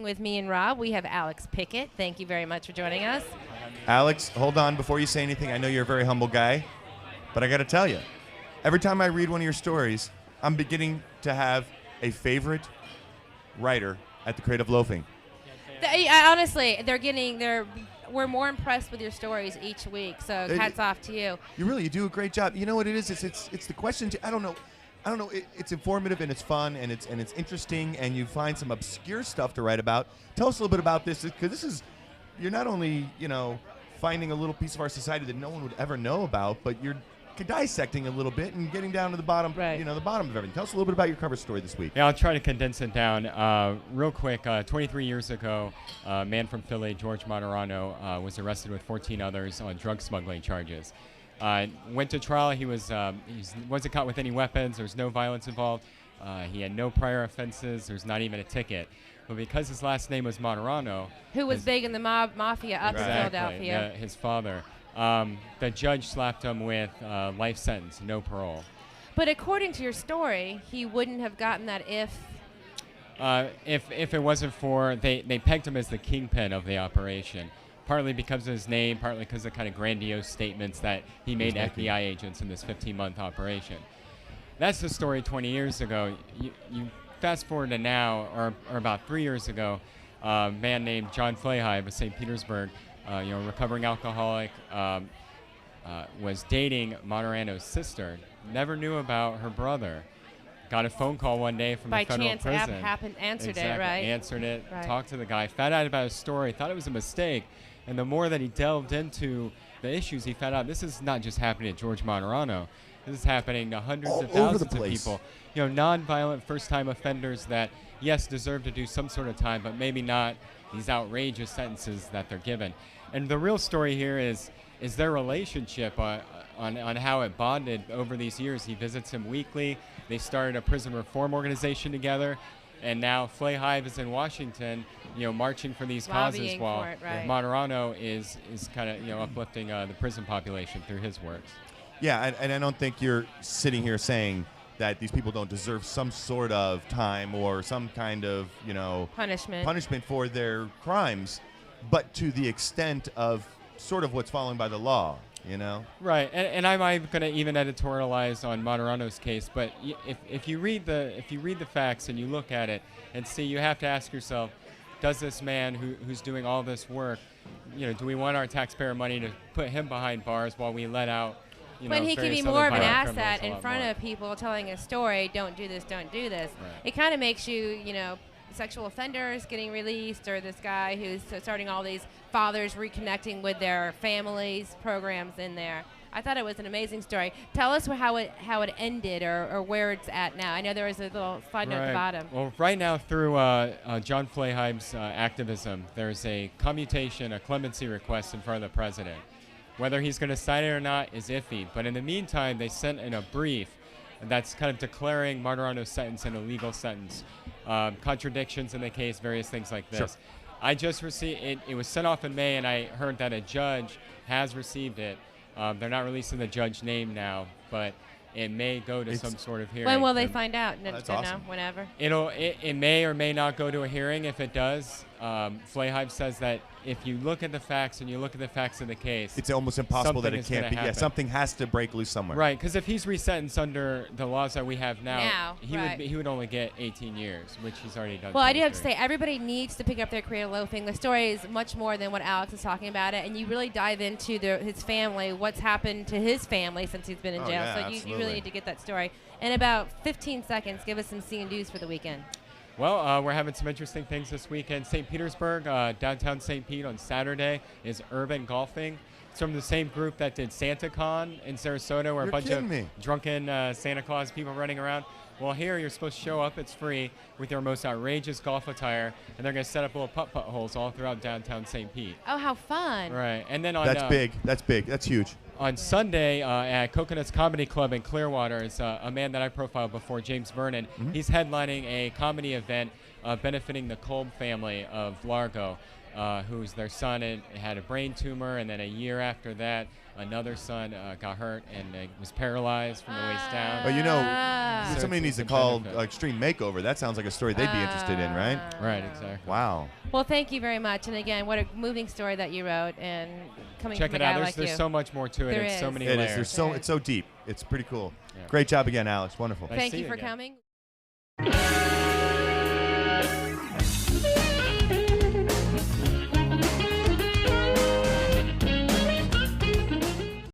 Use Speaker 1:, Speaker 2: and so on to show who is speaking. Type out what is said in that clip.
Speaker 1: with me and Rob, we have Alex Pickett. Thank you very much for joining us.
Speaker 2: Alex, hold on before you say anything. I know you're a very humble guy, but I got to tell you, every time I read one of your stories, I'm beginning to have a favorite writer at the Creative Loafing.
Speaker 1: Honestly, we're more impressed with your stories each week. So hats off to you.
Speaker 2: You do a great job. You know what it is? It's the questions. I don't know. It's informative and it's fun and it's interesting, and you find some obscure stuff to write about. Tell us a little bit about this, because you're not only finding a little piece of our society that no one would ever know about, but you're dissecting a little bit and getting down to the bottom, the bottom of everything. Tell us a little bit about your cover story this week.
Speaker 3: Yeah, I'll try to condense it down real quick. 23 years ago, a man from Philly, George Martorano, was arrested with 14 others on drug smuggling charges. Went to trial. He wasn't caught with any weapons. There's no violence involved. He had no prior offenses. There's not even a ticket. But because his last name was Martorano,
Speaker 1: who was big in the mafia up in Philadelphia,
Speaker 3: his father, the judge slapped him with life sentence, no parole.
Speaker 1: But according to your story, he wouldn't have gotten that if
Speaker 3: it wasn't for they pegged him as the kingpin of the operation. Partly because of his name, partly because of the kind of grandiose statements that he made FBI agents in this 15-month operation. That's the story 20 years ago. You fast forward to now, or about 3 years ago, a man named John Flahive of St. Petersburg, recovering alcoholic, was dating Martorano's sister, never knew about her brother. Got a phone call one day from the federal prison.
Speaker 1: By chance, answered it, right?
Speaker 3: Answered it, talked to the guy, found out about his story, thought it was a mistake. And the more that he delved into the issues, he found out this is not just happening to George Martorano. This is happening to hundreds of thousands of people. Nonviolent first-time offenders that, yes, deserve to do some sort of time, but maybe not these outrageous sentences that they're given. And the real story here is their relationship on how it bonded over these years. He visits him weekly. They started a prison reform organization together. And now Flahive is in Washington, marching for these causes, while Martorano is kind of uplifting the prison population through his works.
Speaker 2: Yeah, and I don't think you're sitting here saying that these people don't deserve some sort of time or some kind of punishment for their crimes, but to the extent of sort of what's following by the law.
Speaker 3: Right, and I'm going to even editorialize on Martorano's case, but if you read the facts and you look at it and see, you have to ask yourself, does this man who's doing all this work, do we want our taxpayer money to put him behind bars while we let out,
Speaker 1: when he could be more of an asset in front of people telling a story, don't do this, don't do this.
Speaker 3: Right.
Speaker 1: It kind of makes you, sexual offenders getting released, or this guy who's starting all these fathers reconnecting with their families programs in there. I thought it was an amazing story. Tell us how it ended or where it's at now. I know there was a little slide note at the bottom.
Speaker 3: Well, right now through John Flahive's activism, there's a commutation, a clemency request in front of the president. Whether he's going to sign it or not is iffy. But in the meantime, they sent in a brief that's kind of declaring Martorano's sentence an illegal sentence. Contradictions in the case, various things like this.
Speaker 2: Sure.
Speaker 3: I just received it. It was sent off in May, and I heard that a judge has received it. They're not releasing the judge name now, but it may go to some sort of hearing.
Speaker 1: When will they find out?
Speaker 2: That's awesome.
Speaker 1: Whenever.
Speaker 3: It may or may not go to a hearing. If it does, Flahive says that if you look at the facts and you look at the facts of the case,
Speaker 2: it's almost impossible that it can't be.
Speaker 3: Happen.
Speaker 2: Yeah, something has to break loose somewhere.
Speaker 3: Right, because if he's resentenced under the laws that we have now,
Speaker 1: he
Speaker 3: would only get 18 years, which he's already done.
Speaker 1: Well, I do have to say, everybody needs to pick up their Creative Loafing. The story is much more than what Alex is talking about it, and you really dive into his family, what's happened to his family since he's been in jail.
Speaker 2: Yeah,
Speaker 1: so you really need to get that story. In about 15 seconds, give us some scene dues for the weekend.
Speaker 3: Well, we're having some interesting things this weekend. St. Petersburg, downtown St. Pete on Saturday is urban golfing. It's from the same group that did SantaCon in Sarasota, where a bunch of drunken Santa Claus people running around. Well, here you're supposed to show up. It's free with your most outrageous golf attire, and they're going to set up little putt-putt holes all throughout downtown St. Pete.
Speaker 1: Oh, how fun.
Speaker 3: Right. And then on
Speaker 2: That's big. That's big. That's huge.
Speaker 3: On Sunday at Coconuts Comedy Club in Clearwater is a man that I profiled before, James Vernon. Mm-hmm. He's headlining a comedy event benefiting the Kolb family of Largo. who's their son had a brain tumor, and then a year after that, another son got hurt and was paralyzed from the waist down.
Speaker 2: But you know,
Speaker 3: So
Speaker 2: somebody
Speaker 3: it's
Speaker 2: needs
Speaker 3: a
Speaker 2: to call
Speaker 3: benefit.
Speaker 2: Extreme Makeover. That sounds like a story they'd be interested in, right?
Speaker 3: Right, exactly.
Speaker 2: Wow.
Speaker 1: Well, thank you very much. And again, what a moving story that you wrote, and coming
Speaker 3: Check
Speaker 1: from
Speaker 3: it
Speaker 1: a guy
Speaker 3: out.
Speaker 1: like
Speaker 3: There's
Speaker 1: you.
Speaker 3: so much more to it.
Speaker 1: There
Speaker 3: It's so
Speaker 1: is.
Speaker 3: many
Speaker 2: It
Speaker 3: layers.
Speaker 2: is. It's so deep. It's pretty cool.
Speaker 3: Yeah.
Speaker 2: Great job again, Alex. Wonderful.
Speaker 3: Nice
Speaker 1: Thank
Speaker 3: to see
Speaker 1: you
Speaker 3: you
Speaker 1: for
Speaker 3: again.
Speaker 1: coming.